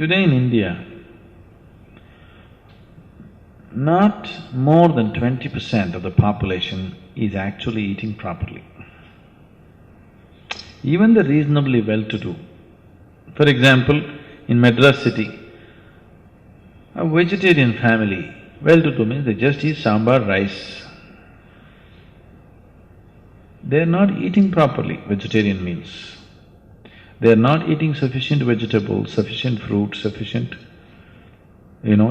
Today in India, not more than 20% of the population is actually eating properly. Even the reasonably well-to-do. For example, in Madras city, a vegetarian family, well-to-do means they just eat sambar, rice. They're not eating properly vegetarian meals. They're not eating sufficient vegetables, sufficient fruit, sufficient,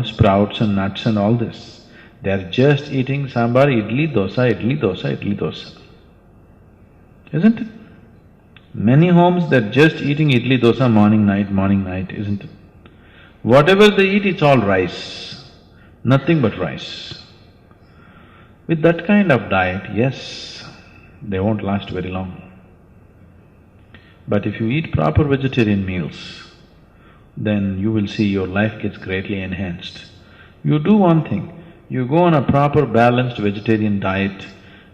sprouts and nuts and all this. They're just eating sambar, idli, dosa, idli, dosa, idli, dosa. Isn't it? Many homes, they're just eating idli, dosa morning, night, isn't it? Whatever they eat, it's all rice, nothing but rice. With that kind of diet, yes, they won't last very long. But if you eat proper vegetarian meals, then you will see your life gets greatly enhanced. You do one thing, you go on a proper balanced vegetarian diet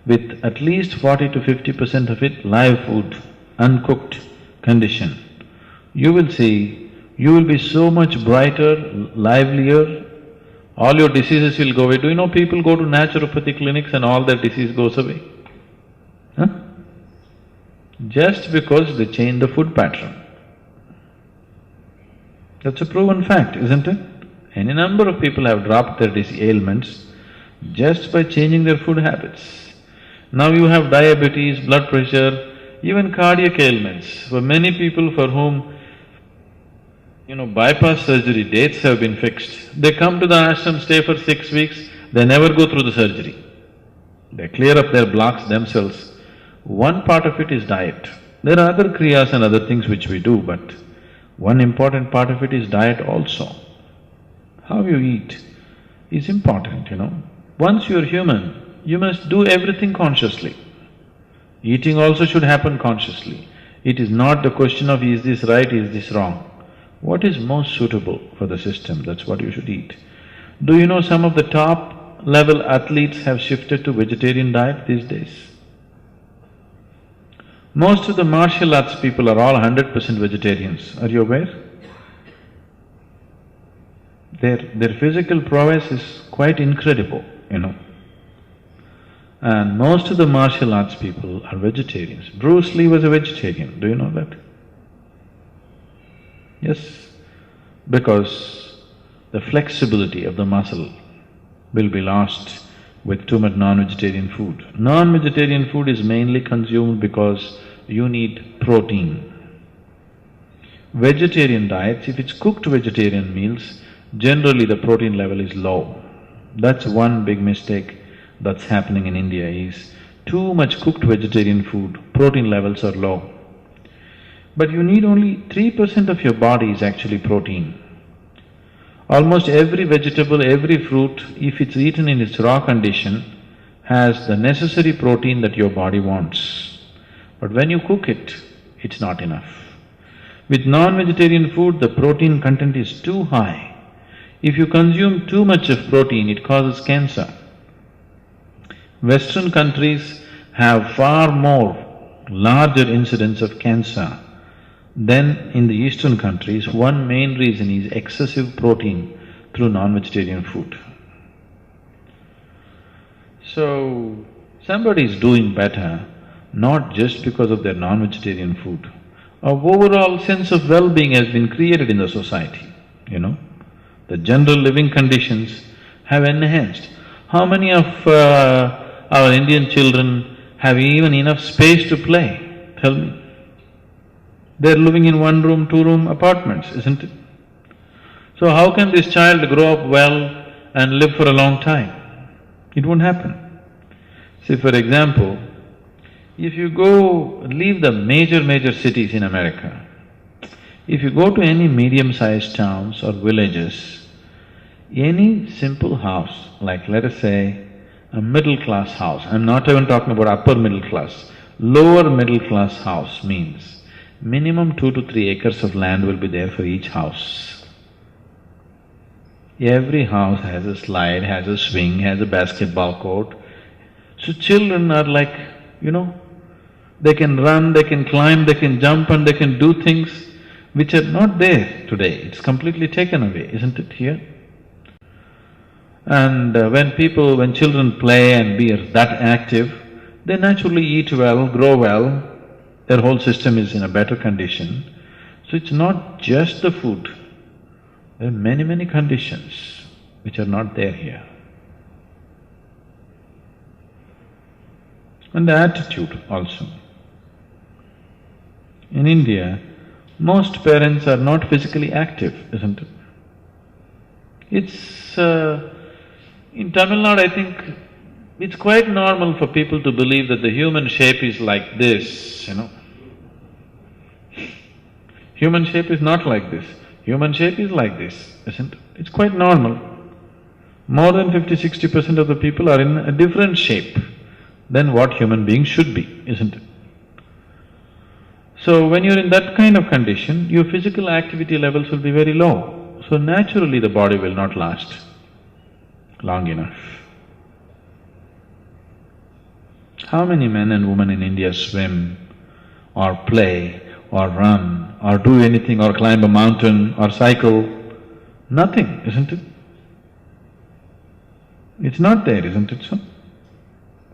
with at least 40 to 50% of it live food, uncooked condition. You will see, you will be so much brighter, livelier, all your diseases will go away. Do you know people go to naturopathy clinics and all their disease goes away? Huh? Just because they change the food pattern. That's a proven fact, isn't it? Any number of people have dropped their ailments just by changing their food habits. Now you have diabetes, blood pressure, even cardiac ailments. For many people for whom, bypass surgery dates have been fixed, they come to the ashram, stay for 6 weeks, they never go through the surgery. They clear up their blocks themselves. One part of it is diet. There are other kriyas and other things which we do, but one important part of it is diet also. How you eat is important, Once you're human, you must do everything consciously. Eating also should happen consciously. It is not the question of is this right, is this wrong. What is most suitable for the system, that's what you should eat. Do you know some of the top level athletes have shifted to vegetarian diet these days? Most of the martial arts people are all 100% vegetarians, are you aware? Their physical prowess is quite incredible, And most of the martial arts people are vegetarians. Bruce Lee was a vegetarian, do you know that? Yes, because the flexibility of the muscle will be lost with too much non-vegetarian food. Non-vegetarian food is mainly consumed because you need protein. Vegetarian diets, if it's cooked vegetarian meals, generally the protein level is low. That's one big mistake that's happening in India is too much cooked vegetarian food, protein levels are low. But you need only 3% of your body is actually protein. Almost every vegetable, every fruit, if it's eaten in its raw condition, has the necessary protein that your body wants. But when you cook it, it's not enough. With non-vegetarian food, the protein content is too high. If you consume too much of protein, it causes cancer. Western countries have far more larger incidence of cancer than in the eastern countries. One main reason is excessive protein through non-vegetarian food. So, somebody is doing better not just because of their non-vegetarian food. A overall sense of well-being has been created in the society, The general living conditions have enhanced. How many of our Indian children have even enough space to play? Tell me. They're living in one-room, two-room apartments, isn't it? So how can this child grow up well and live for a long time? It won't happen. See, for example, if you leave the major cities in America, if you go to any medium-sized towns or villages, any simple house, like let us say a middle-class house, I'm not even talking about upper middle class, lower middle-class house means minimum 2 to 3 acres of land will be there for each house. Every house has a slide, has a swing, has a basketball court. So children are like, they can run, they can climb, they can jump and they can do things which are not there today. It's completely taken away, isn't it here? And when children play and be that active, they naturally eat well, grow well, their whole system is in a better condition. So it's not just the food, there are many conditions which are not there here. And the attitude also. In India, most parents are not physically active, isn't it? It's… in Tamil Nadu, I think it's quite normal for people to believe that the human shape is like this, Human shape is not like this, human shape is like this, isn't it? It's quite normal. More than 50–60% of the people are in a different shape than what human beings should be, isn't it? So when you're in that kind of condition, your physical activity levels will be very low. So naturally the body will not last long enough. How many men and women in India swim or play or run or do anything or climb a mountain or cycle? Nothing, isn't it? It's not there, isn't it so?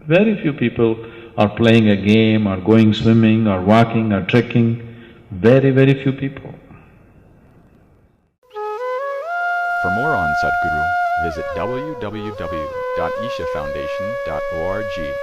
Very few people are playing a game or going swimming or walking or trekking, very few people. For more on Sadhguru, visit www.ishafoundation.org.